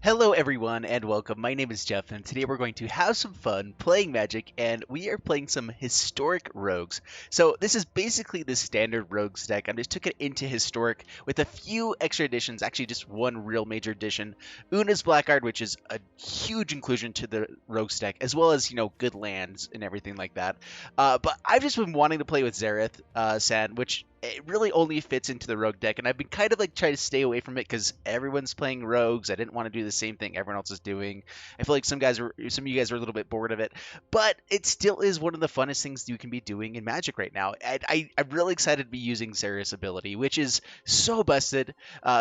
Hello everyone and welcome. My name is Jeff and today we're going to have some fun playing Magic and we are playing some historic rogues. So this is basically the standard rogues deck. I just took it into historic with a few extra additions, actually just one real major addition. Una's Blackguard, which is a huge inclusion to the rogues deck, as well as, good lands and everything like that. But I've just been wanting to play with Xerath, San, which it really only fits into the rogue deck, and I've been kind of like trying to stay away from it because everyone's playing rogues. I didn't want to do the same thing everyone else is doing. I feel like some of you guys are a little bit bored of it, but it still is one of the funnest things you can be doing in Magic right now. And I'm really excited to be using Xerath's ability, which is so busted.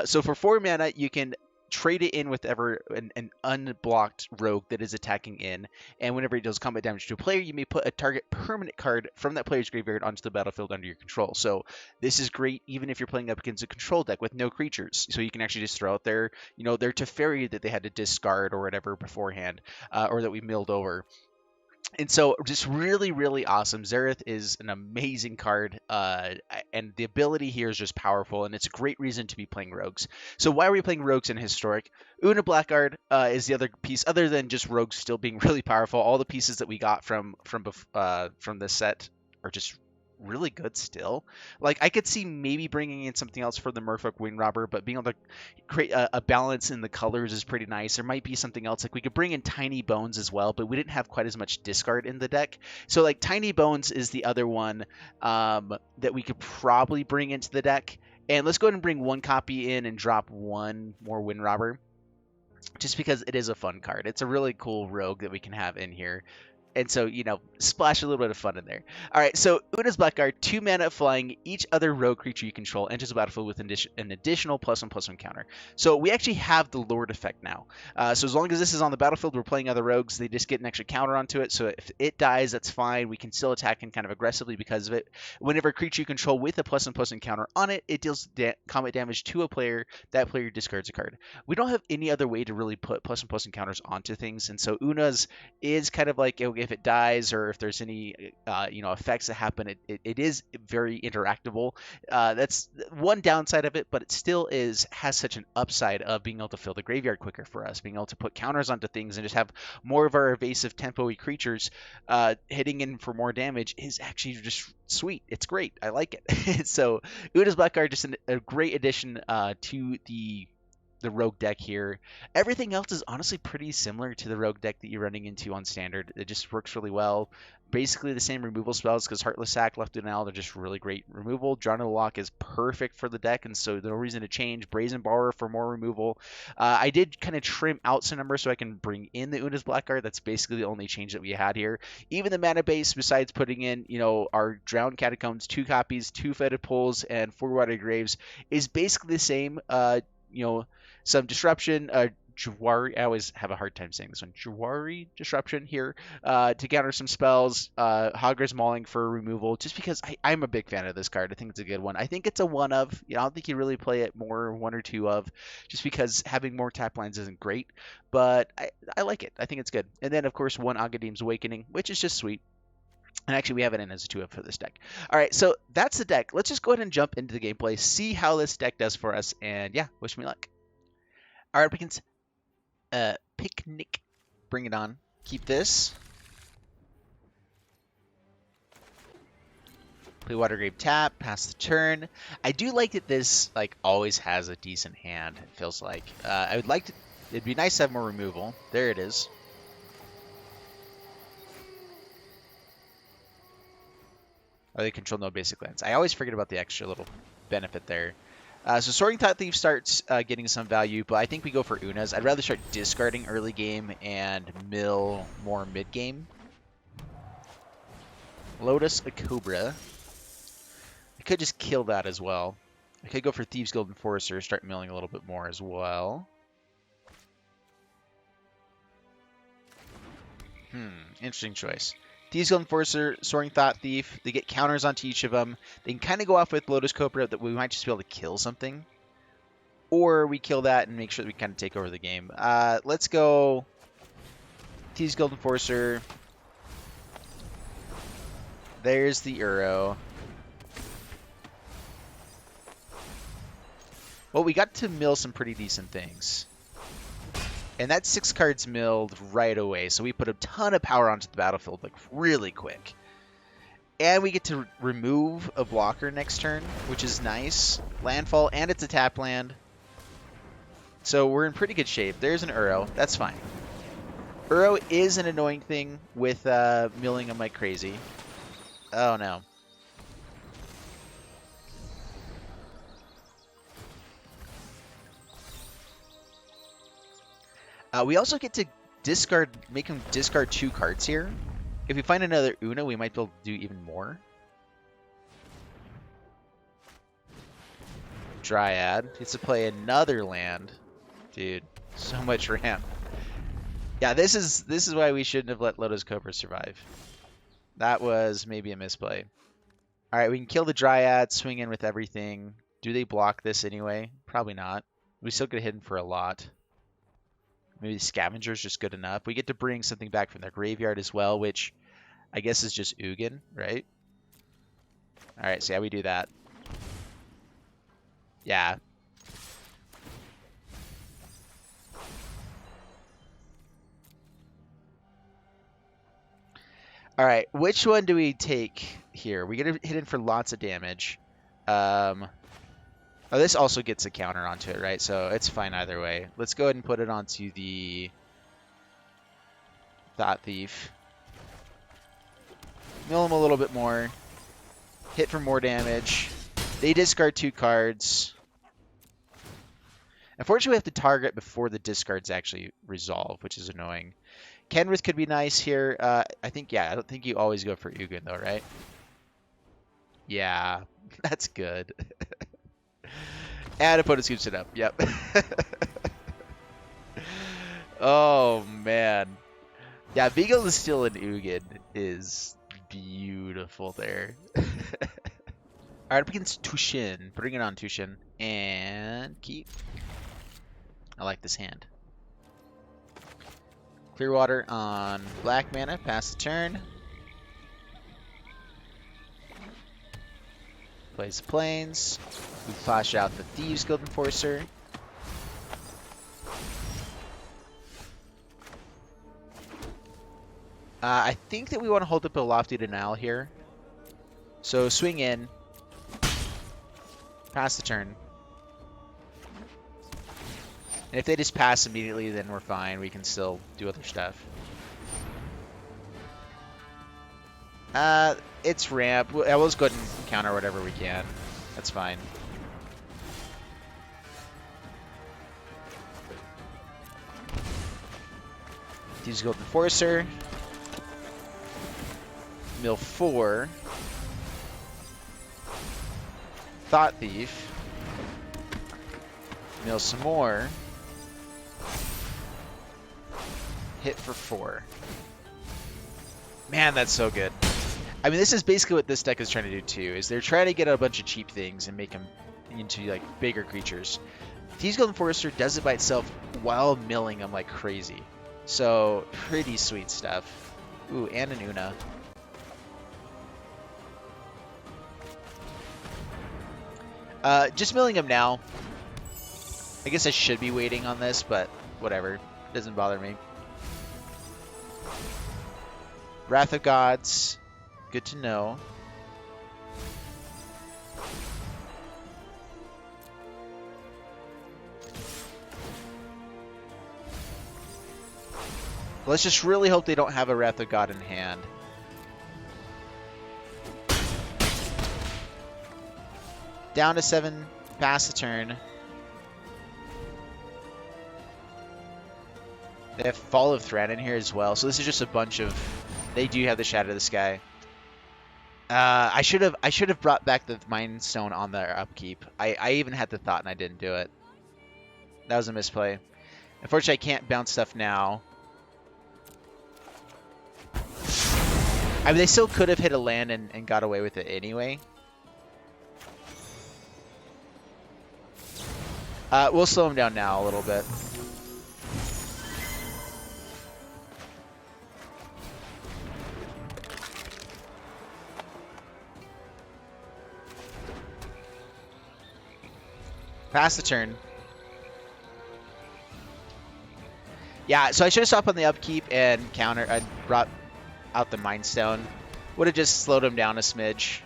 So for 4 mana, you can trade it in with an unblocked rogue that is attacking in, and whenever it does combat damage to a player, you may put a target permanent card from that player's graveyard onto the battlefield under your control. So this is great even if you're playing up against a control deck with no creatures. So you can actually just throw out their Teferi that they had to discard or whatever beforehand, or that we milled over. And so just really, really awesome. Xerath is an amazing card, and the ability here is just powerful, and it's a great reason to be playing rogues. So why are we playing rogues in historic? Una Blackguard is the other piece, other than just rogues still being really powerful. All the pieces that we got from this set are just really good still. Like, I could see maybe bringing in something else for the Merfolk Wing Robber, but being able to create a balance in the colors is pretty nice. There might be something else, like we could bring in Tiny Bones as well, but we didn't have quite as much discard in the deck. So like Tiny Bones is the other one that we could probably bring into the deck. And let's go ahead and bring one copy in and drop one more Wind Robber, just because it is a fun card. It's a really cool rogue that we can have in here. And so, splash a little bit of fun in there. All right, so Una's Blackguard, 2 mana flying. Each other rogue creature you control enters the battlefield with an additional +1/+1 counter. So we actually have the Lord effect now. So as long as this is on the battlefield, we're playing other rogues, they just get an extra counter onto it. So if it dies, that's fine. We can still attack and kind of aggressively because of it. Whenever a creature you control with a +1/+1 counter on it, it deals combat damage to a player. That player discards a card. We don't have any other way to really put +1/+1 counters onto things, and so Una's is kind of like, if it dies or if there's any effects that happen, it is very interactable. That's one downside of it, but it still has such an upside of being able to fill the graveyard quicker for us, being able to put counters onto things and just have more of our evasive tempo-y creatures hitting in for more damage is actually just sweet. It's great. I like it. So Una's Blackguard, just a great addition to the rogue deck here. Everything else is honestly pretty similar to the rogue deck that you're running into on standard. It just works really well. Basically the same removal spells, because Heartless Sack, Left and Out are just really great removal. Drawn to the Lock is perfect for the deck, and so no reason to change. Brazen Borrower for more removal. I did kind of trim out some numbers so I can bring in the Una's Blackguard. That's basically the only change that we had here. Even the mana base, besides putting in our Drowned Catacombs, 2 copies, 2 Fetid Pools, and 4 Water Graves, is basically the same. Some disruption, Jawari, I always have a hard time saying this one, Jawari disruption here to counter some spells, Hogger's Mauling for removal, just because I'm a big fan of this card. I think it's a good one. I think it's a one of, I don't think you really play it more, 1 or 2 of, just because having more tap lines isn't great, but I like it. I think it's good. And then, of course, 1 Aghadir's Awakening, which is just sweet. And actually, we have it in as a 2-up for this deck. All right, so that's the deck. Let's just go ahead and jump into the gameplay, see how this deck does for us, and yeah, wish me luck. All right, Pickens. Picnic. Bring it on. Keep this. Play Watergrave tap. Pass the turn. I do like that this always has a decent hand. It feels like. I would like to. It'd be nice to have more removal. There it is. Or they control no basic lands. I always forget about the extra little benefit there. So Soaring Thought Thief starts getting some value, but I think we go for Una's. I'd rather start discarding early game and mill more mid game. Lotus, a Cobra. I could just kill that as well. I could go for Thieves Guild Enforcer, start milling a little bit more as well. Interesting choice. Thieves Guild Enforcer, Soaring Thought Thief, they get counters onto each of them. They can kind of go off with Lotus Cobra that we might just be able to kill something. Or we kill that and make sure that we kind of take over the game. Let's go Thieves Guild Enforcer. There's the Uro. Well, we got to mill some pretty decent things. And that 6 cards milled right away, so we put a ton of power onto the battlefield, like, really quick. And we get to remove a blocker next turn, which is nice. Landfall, and it's a tap land. So we're in pretty good shape. There's an Uro. That's fine. Uro is an annoying thing with milling them like crazy. Oh, no. We also get to discard, make him discard 2 cards here. If we find another Una, we might be able to do even more. Dryad gets to play another land. Dude, so much ramp. Yeah, this is why we shouldn't have let Lotus Cobra survive. That was maybe a misplay. All right, we can kill the Dryad, swing in with everything. Do they block this anyway? Probably not. We still get hidden for a lot. Maybe the Scavenger's just good enough. We get to bring something back from their graveyard as well, which I guess is just Ugin, right? All right, so yeah, we do that. Yeah. All right, which one do we take here? We get hidden for lots of damage. Oh, this also gets a counter onto it, right? So it's fine either way. Let's go ahead and put it onto the Thought Thief. Mill him a little bit more. Hit for more damage. They discard 2 cards. Unfortunately, we have to target before the discards actually resolve, which is annoying. Kenrith could be nice here. I think, yeah, I don't think you always go for Ugin, though, right? Yeah, that's good. And opponent scoops it up. Yep. Oh, man. Yeah, Beagle is still an Ugin is beautiful there. Alright, up against Tushin. Bring it on, Tushin. And keep. I like this hand. Clearwater on black mana. Pass the turn. Plays the Plains. We flash out the Thieves Guild Enforcer. I think that we want to hold up a Lofty Denial here. So swing in. Pass the turn. And if they just pass immediately, then we're fine. We can still do other stuff. It's ramp. We'll just go ahead and counter whatever we can. That's fine. Thieves Guild Enforcer. Mill 4. Thought Thief. Mill some more. Hit for 4. Man, that's so good. I mean, this is basically what this deck is trying to do too, is they're trying to get a bunch of cheap things and make them into like bigger creatures. Thieves Guild Enforcer does it by itself while milling them like crazy. So, pretty sweet stuff. Ooh, and an Una. Just milling them now. I guess I should be waiting on this, but whatever. Doesn't bother me. Wrath of Gods. Good to know. Let's just really hope they don't have a Wrath of God in hand. Down to 7, pass the turn. They have Fall of Thran in here as well, so this is just a bunch of... They do have the Shadow of the Sky. I should have brought back the Mind Stone on their upkeep. I even had the thought and I didn't do it. That was a misplay. Unfortunately, I can't bounce stuff now. I mean, they still could have hit a land and got away with it anyway. We'll slow him down now a little bit. Pass the turn. Yeah, so I should have stopped on the upkeep and counter. I brought out the Mind Stone. Would have just slowed him down a smidge.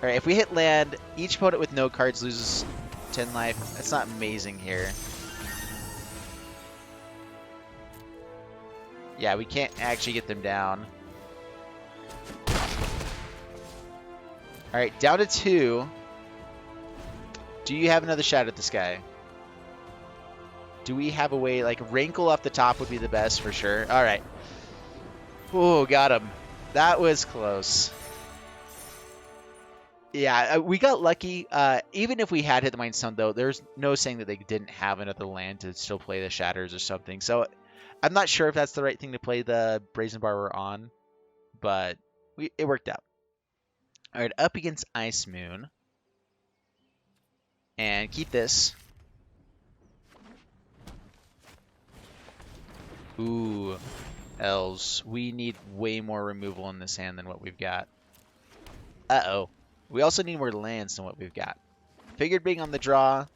Alright, if we hit land, each opponent with no cards loses 10 life. That's not amazing here. Yeah, we can't actually get them down. Alright, down to 2. Do you have another shot at this guy? Do we have a way, like, Rankle off the top would be the best for sure. Alright. Oh, got him. That was close. Yeah, we got lucky. Even if we had hit the Mind Stone, though, there's no saying that they didn't have another land to still play the Shatters or something. So I'm not sure if that's the right thing to play the Brazen Bar we're on, but it worked out. Alright, up against Ice Moon. And keep this. Ooh, Elves. We need way more removal in this hand than what we've got. Uh-oh. We also need more lands than what we've got. Figured being on the draw,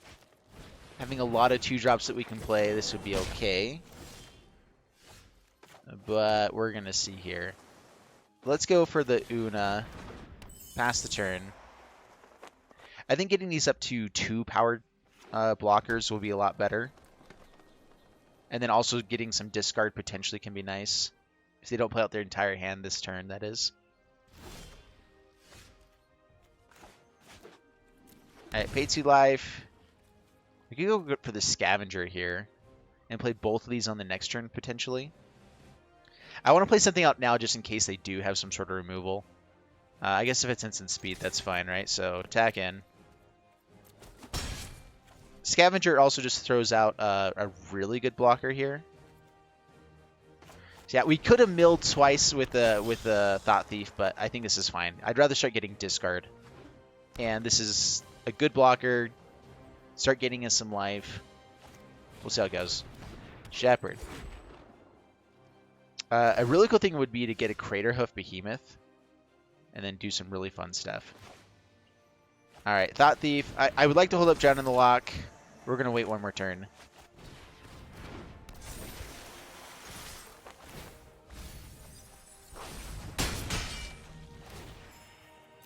having a lot of 2-drops that we can play, this would be okay. But we're going to see here. Let's go for the Una. Pass the turn. I think getting these up to 2 powered blockers will be a lot better. And then also getting some discard potentially can be nice. If they don't play out their entire hand this turn, that is. Alright, pay 2 life. We could go for the Scavenger here. And play both of these on the next turn, potentially. I want to play something out now just in case they do have some sort of removal. I guess if it's instant speed, that's fine, right? So, attack in. Scavenger also just throws out a really good blocker here. So yeah, we could have milled twice with the Thought Thief, but I think this is fine. I'd rather start getting discard. And this is a good blocker. Start getting us some life. We'll see how it goes. Shepherd. A really cool thing would be to get a Craterhoof Behemoth. And then do some really fun stuff. Alright, Thought Thief. I would like to hold up Drown in the Lock. We're going to wait one more turn.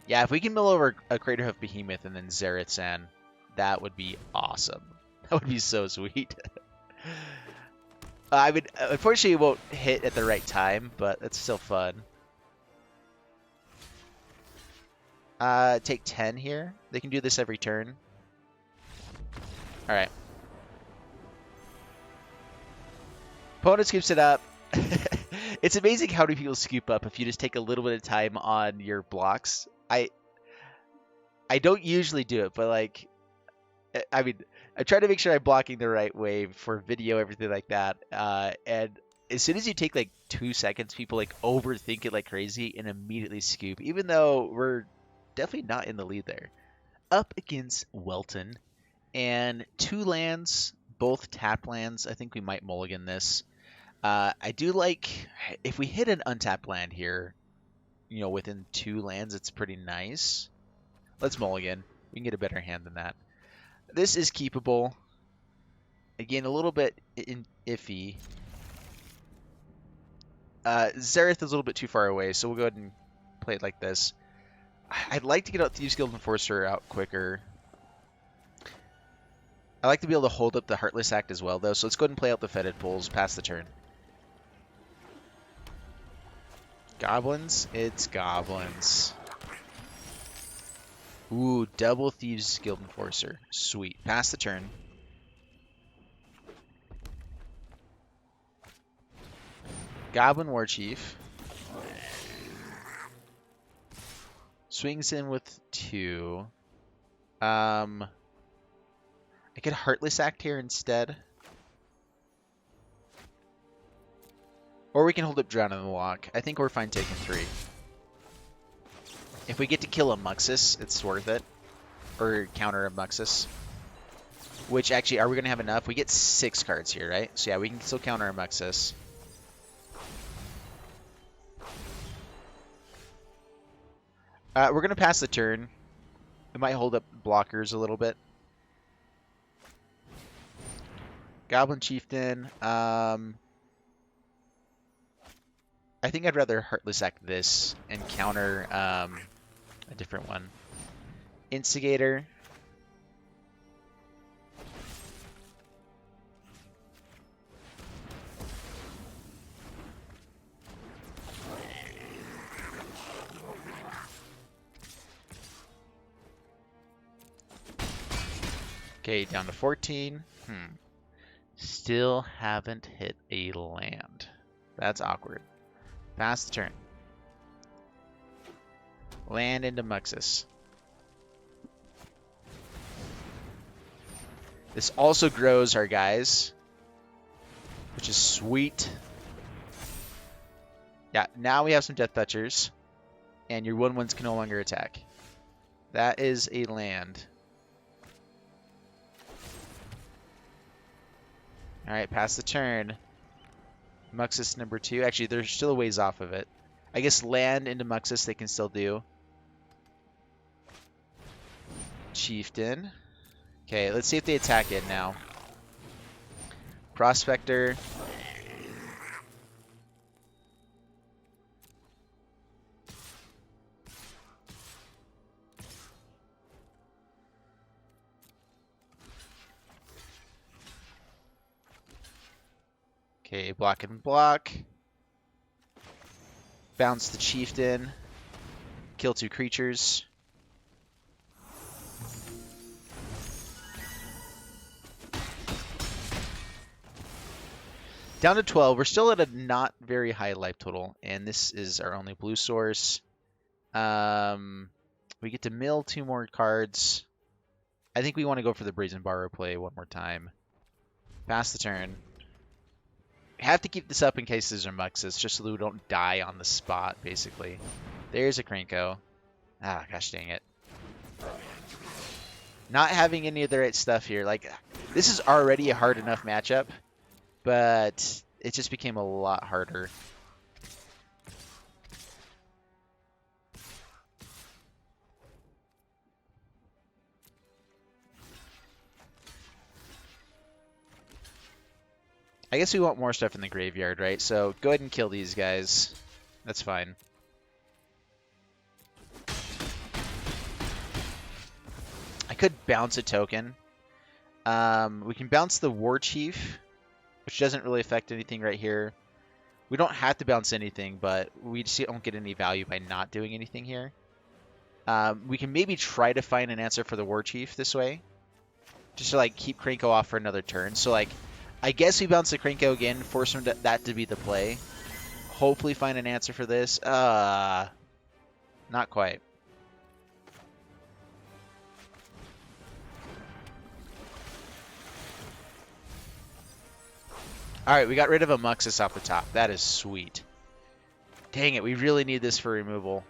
Yeah, if we can mill over a Craterhoof Behemoth and then Zareth-san, that would be awesome. That would be so sweet. I mean, unfortunately, it won't hit at the right time, but it's still fun. Take 10 here. They can do this every turn. Alright. Opponent scoops it up. It's amazing how many people scoop up if you just take a little bit of time on your blocks. I don't usually do it, but like, I mean, I try to make sure I'm blocking the right way for video, everything like that. And as soon as you take like 2 seconds, people like overthink it like crazy and immediately scoop, even though we're definitely not in the lead there. Up against Welton. And 2 lands, both tap lands. I think we might mulligan this. I do like, if we hit an untapped land here, you know, within 2 lands, it's pretty nice. Let's mulligan. We can get a better hand than that. This is keepable. Again, a little bit iffy. Zareth is a little bit too far away, so we'll go ahead and play it like this. I'd like to get out Thieves Guild Enforcer out quicker. I like to be able to hold up the Heartless Act as well, though, so let's go ahead and play out the Fetid Pulls, pass the turn. Goblins? It's goblins. Ooh, double Thieves Guild Enforcer. Sweet. Pass the turn. Goblin Warchief. Swings in with 2. I could Heartless Act here instead. Or we can hold up Drown in the Lock. I think we're fine taking 3. If we get to kill a Muxus, it's worth it. Or counter a Muxus. Which, actually, are we going to have enough? We get 6 cards here, right? So yeah, we can still counter a Muxus. We're going to pass the turn. We might hold up blockers a little bit. Goblin Chieftain. I think I'd rather Heartless Act this and counter a different one. Instigator. Okay, down to 14. Still haven't hit a land. That's awkward. Pass the turn. Land into Muxus. This also grows our guys, which is sweet. Yeah, now we have some Death Touchers, and your 1/1s can no longer attack. That is a land. Alright, pass the turn. Muxus number 2. Actually, they're still a ways off of it. I guess land into Muxus they can still do. Chieftain. Okay, let's see if they attack it now. Prospector. Okay, block and block. Bounce the Chieftain. Kill 2 creatures. Down to 12. We're still at a not very high life total, and this is our only blue source. We get to mill 2 more cards. I think we want to go for the Brazen Borrow play one more time. Pass the turn. We have to keep this up in case there's a Muxus, just so that we don't die on the spot, basically. There's a Krenko. Ah, gosh dang it. Not having any of the right stuff here. Like, this is already a hard enough matchup, but it just became a lot harder. I guess we want more stuff in the graveyard, right? So go ahead and kill these guys. That's fine. I could bounce a token. We can bounce the War Chief, which doesn't really affect anything right here. We don't have to bounce anything, but we just don't get any value by not doing anything here. We can maybe try to find an answer for the War Chief this way, just to like keep Krenko off for another turn. So like, I guess we bounce the Krenko again, force him that to be the play. Hopefully find an answer for this. Not quite. Alright, we got rid of a Muxus off the top. That is sweet. Dang it, we really need this for removal.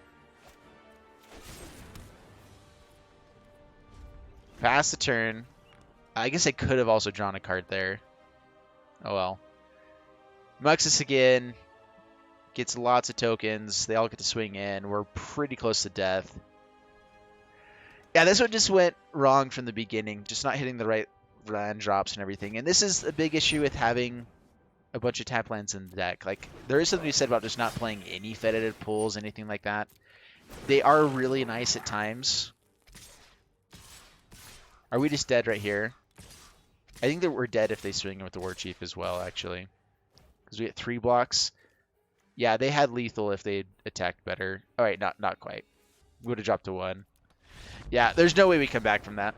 Pass the turn. I guess I could have also drawn a card there. Oh well. Muxus again. Gets lots of tokens. They all get to swing in. We're pretty close to death. Yeah, this one just went wrong from the beginning. Just not hitting the right land drops and everything. And this is a big issue with having a bunch of tap lands in the deck. Like, there is something to be said about just not playing any fetid pools, anything like that. They are really nice at times. Are we just dead right here? I think that we're dead if they swing in with the War Chief as well, actually. Because we get 3 blocks. Yeah, they had lethal if they attacked better. Alright, not quite. We would have dropped to 1. Yeah, there's no way we come back from that.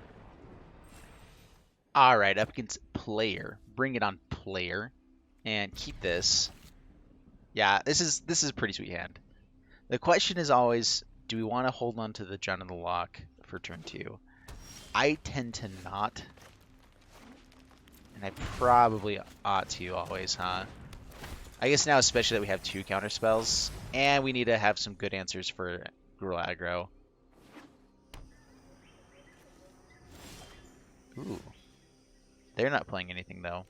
Alright, up against player. Bring it on, player. And keep this. Yeah, this is a pretty sweet hand. The question is always, do we want to hold on to the John of the Lock for turn 2? I tend to not. And I probably ought to always, huh? I guess now especially that we have 2 counter spells. And we need to have some good answers for Gruul aggro. Ooh. They're not playing anything though.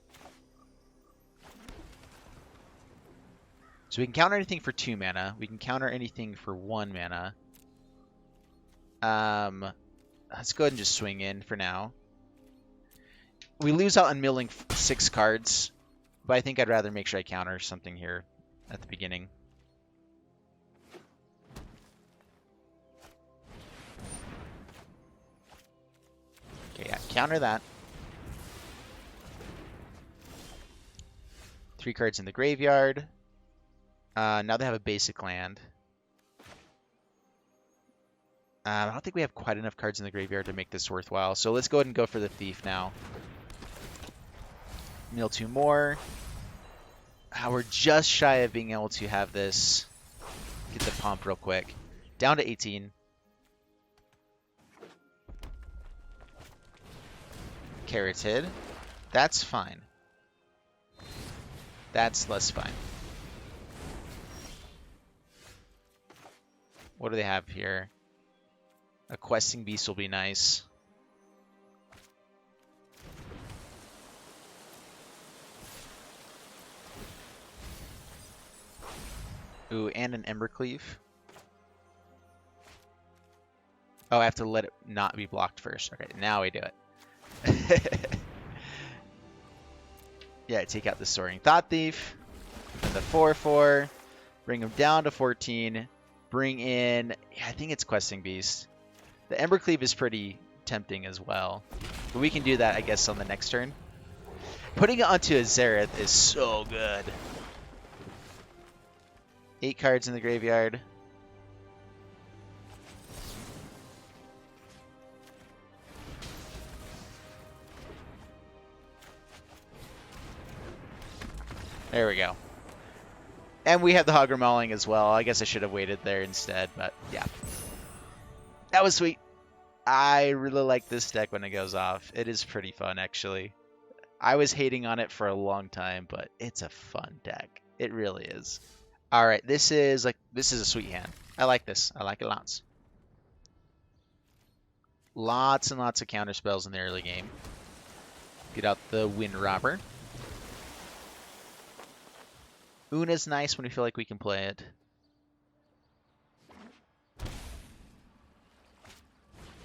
So we can counter anything for 2 mana. We can counter anything for 1 mana. Let's go ahead and just swing in for now. We lose out on milling 6 cards, but I think I'd rather make sure I counter something here at the beginning. Okay, yeah, counter that. 3 cards in the graveyard. Now they have a basic land. I don't think we have quite enough cards in the graveyard to make this worthwhile. So let's go ahead and go for the thief now. Mill 2 more. We're just shy of being able to have this. Get the pump real quick. Down to 18. Carroted. That's fine. That's less fine. What do they have here? A questing beast will be nice. Ooh, and an Embercleave. Oh, I have to let it not be blocked first. Okay, now we do it. Yeah, take out the Soaring Thought Thief. And the 4/4. Bring him down to 14. Bring in, yeah, I think it's Questing Beast. The Embercleave is pretty tempting as well. But we can do that, I guess, on the next turn. Putting it onto a Zareth is so good. 8 cards in the graveyard. There we go. And we have the Hogger Mauling as well. I guess I should have waited there instead, but yeah. That was sweet. I really like this deck when it goes off. It is pretty fun, actually. I was hating on it for a long time, but it's a fun deck. It really is. All right, this is a sweet hand. I like this. I like it lots. Lots and lots of counter spells in the early game. Get out the Wind Robber. Una's nice when we feel like we can play it.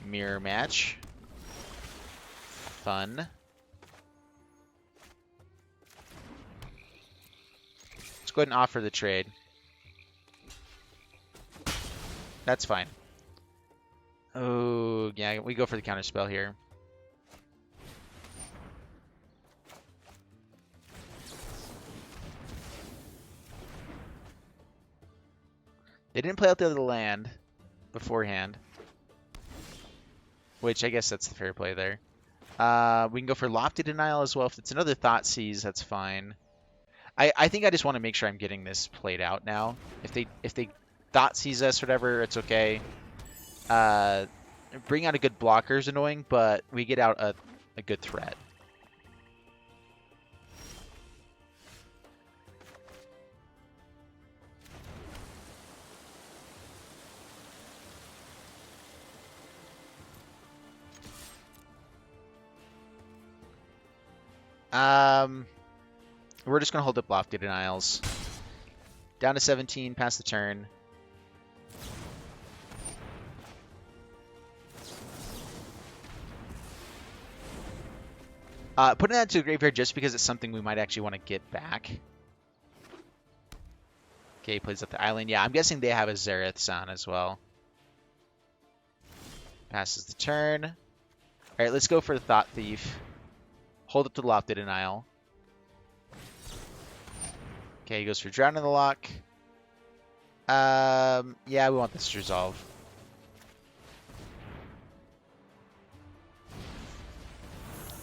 Mirror Match. Fun. Let's go ahead and offer the trade. That's fine. Oh, yeah, we go for the counter spell here. They didn't play out the other land beforehand, which I guess that's the fair play there. We can go for Lofty Denial as well. If it's another Thoughtseize, that's fine. I think I just want to make sure I'm getting this played out now. If they Thoughtseize us or whatever, it's okay. Bring out a good blocker is annoying, but we get out a good threat. We're just going to hold up Lofty Denials. Down to 17, pass the turn. Putting that to the graveyard just because it's something we might actually want to get back. Okay, he plays up the island. Yeah, I'm guessing they have a Zareth San as well. Passes the turn. Alright, let's go for the Thought Thief. Hold up to the Lofty Denial. Okay, he goes for Drown in the Lock. Yeah, we want this to resolve.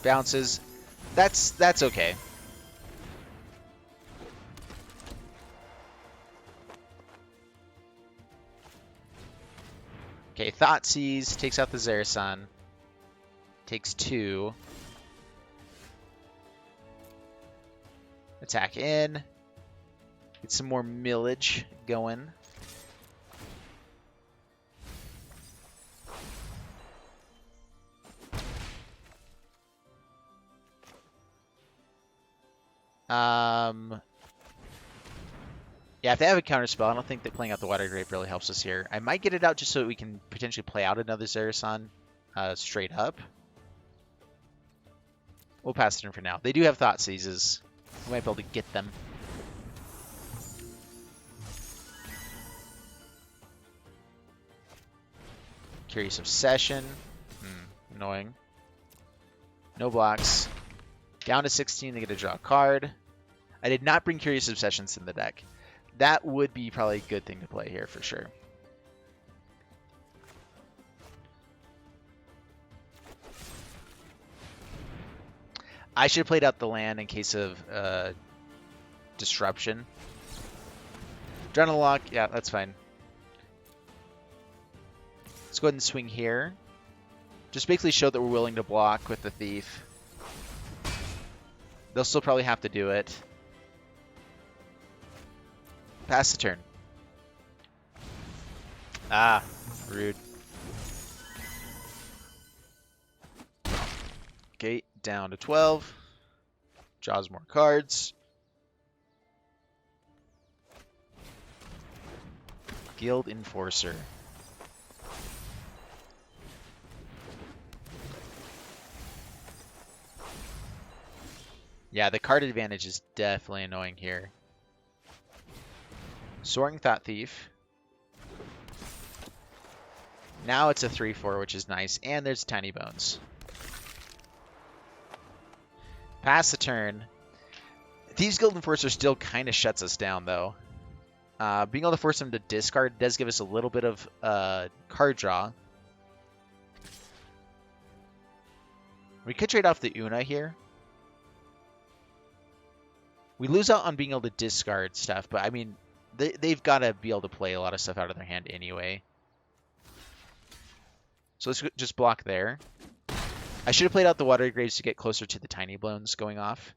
Bounces. That's okay. Okay, Thoughtseize takes out the Zarasan. Takes 2. Attack in. Get some more millage going. Yeah, if they have a counter spell, I don't think that playing out the Water Grave really helps us here. I might get it out just so that we can potentially play out another Zarasan straight up. We'll pass it in for now. They do have Thought Seizes. We might be able to get them. Curious Obsession. Annoying. No blocks. Down to 16, they get to draw a card. I did not bring Curious Obsessions in the deck. That would be probably a good thing to play here for sure. I should have played out the land in case of disruption. Adrenaline Lock, yeah, that's fine. Let's go ahead and swing here. Just basically show that we're willing to block with the Thief. They'll still probably have to do it. Pass the turn. Ah, rude. Okay, down to 12. Draws more cards. Guild Enforcer. Yeah, the card advantage is definitely annoying here. Soaring Thought Thief. Now it's a 3/4, which is nice, and there's Tiny Bones. Pass the turn. Thieves Guild Enforcer still kind of shuts us down, though. Being able to force them to discard does give us a little bit of card draw. We could trade off the Una here. We lose out on being able to discard stuff, but I mean, they've got to be able to play a lot of stuff out of their hand anyway. So let's just block there. I should have played out the Watery Graves to get closer to the Tiny Bones going off.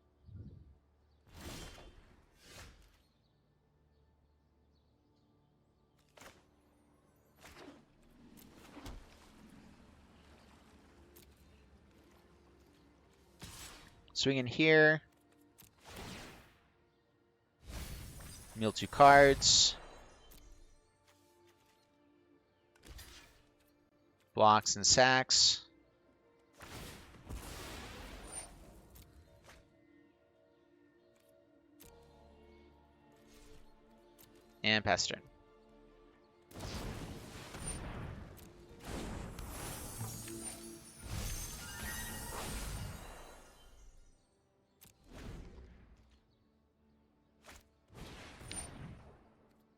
Swing in here. Mill 2 cards. Blocks and sacks. And pass turn.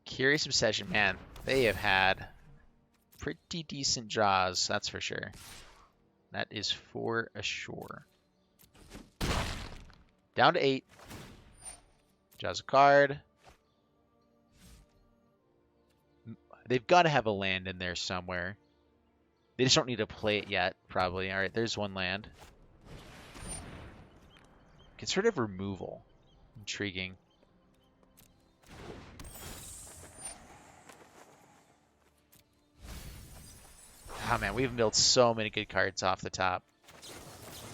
Curious Obsession, man, they have had pretty decent draws, that's for sure. That is for sure. Down to 8. Draws a card. They've got to have a land in there somewhere. They just don't need to play it yet, probably. All right, there's one land. Conservative removal. Intriguing. Oh man, we've built so many good cards off the top.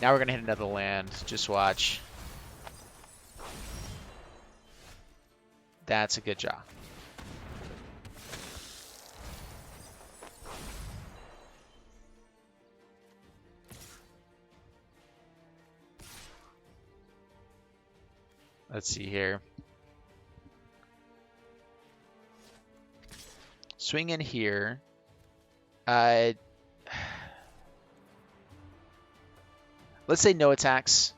Now we're going to hit another land. Just watch. That's a good job. Let's see here. Swing in here. Let's say no attacks.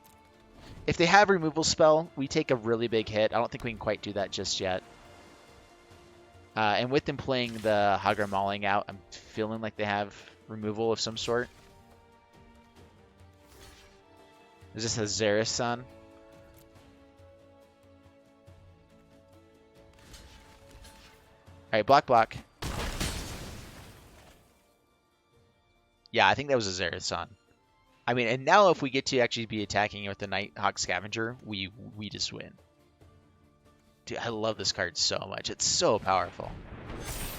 If they have removal spell, we take a really big hit. I don't think we can quite do that just yet. And with them playing the Hagra Mauling out, I'm feeling like they have removal of some sort. Is this a Xerath-san? Alright, block. Yeah, I think that was a Xerath-san. I mean, and now if we get to actually be attacking with the Nighthawk Scavenger, we just win. Dude, I love this card so much. It's so powerful.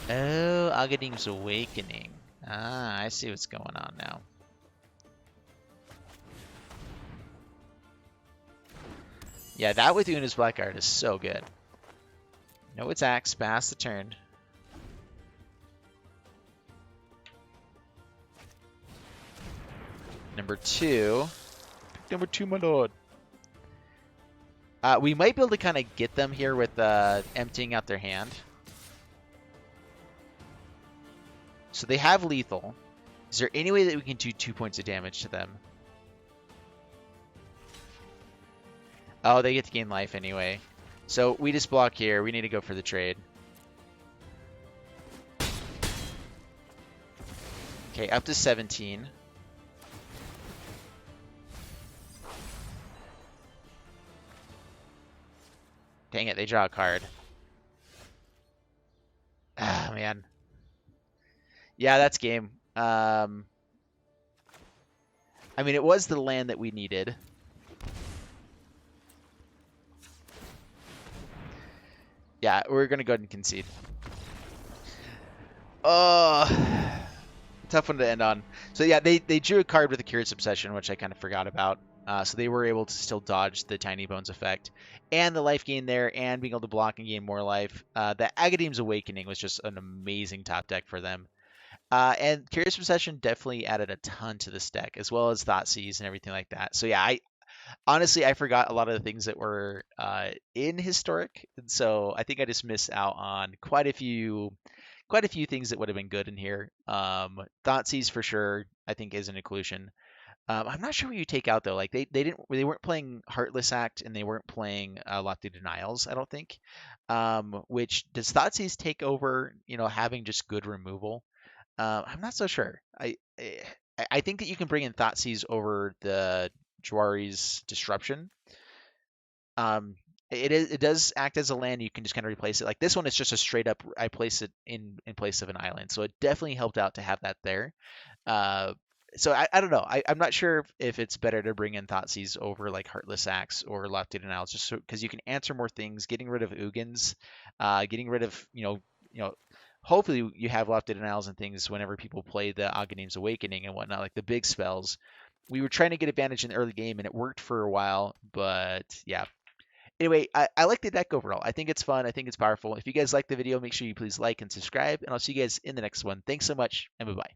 Oh, Agadim's Awakening. Ah, I see what's going on now. Yeah, that with Una's Blackguard is so good. No attacks, pass the turn. Number 2, Number 2, my lord. We might be able to kind of get them here with emptying out their hand. So they have lethal. Is there any way that we can do 2 points of damage to them? Oh, they get to gain life anyway. So we just block here. We need to go for the trade. Okay, up to 17. Dang it, they draw a card. Ah, man. Yeah, that's game. I mean, it was the land that we needed. Yeah, we're going to go ahead and concede. Oh, tough one to end on. So yeah, they drew a card with a Curious Obsession, which I kind of forgot about. So they were able to still dodge the Tiny Bones effect. And the life gain there, and being able to block and gain more life. The Agadeem's Awakening was just an amazing top deck for them. And Curious Obsession definitely added a ton to this deck, as well as Thoughtseize and everything like that. So yeah, honestly, I forgot a lot of the things that were in Historic, and so I think I just missed out on quite a few things that would have been good in here. Thoughtseize for sure, I think, is an inclusion. I'm not sure what you take out though. Like they weren't playing Heartless Act and they weren't playing Lofty Denials. I don't think. Which does Thoughtseize take over? You know, having just good removal. I'm not so sure. I think that you can bring in Thoughtseize over the Jwari's Disruption. It does act as a land. You can just kind of replace it. Like this one, it's just a straight up. I place it in place of an island, so it definitely helped out to have that there. Uh, so I don't know. I'm not sure if it's better to bring in Thoughtseize over like Heartless Axe or Lofty Denials, just because you can answer more things, getting rid of Ugins, getting rid of hopefully you have Lofty Denials and things whenever people play the Agadeem's Awakening and whatnot, like the big spells. We were trying to get advantage in the early game and it worked for a while, but yeah. Anyway, I like the deck overall. I think it's fun. I think it's powerful. If you guys like the video, make sure you please like and subscribe, and I'll see you guys in the next one. Thanks so much, and bye-bye.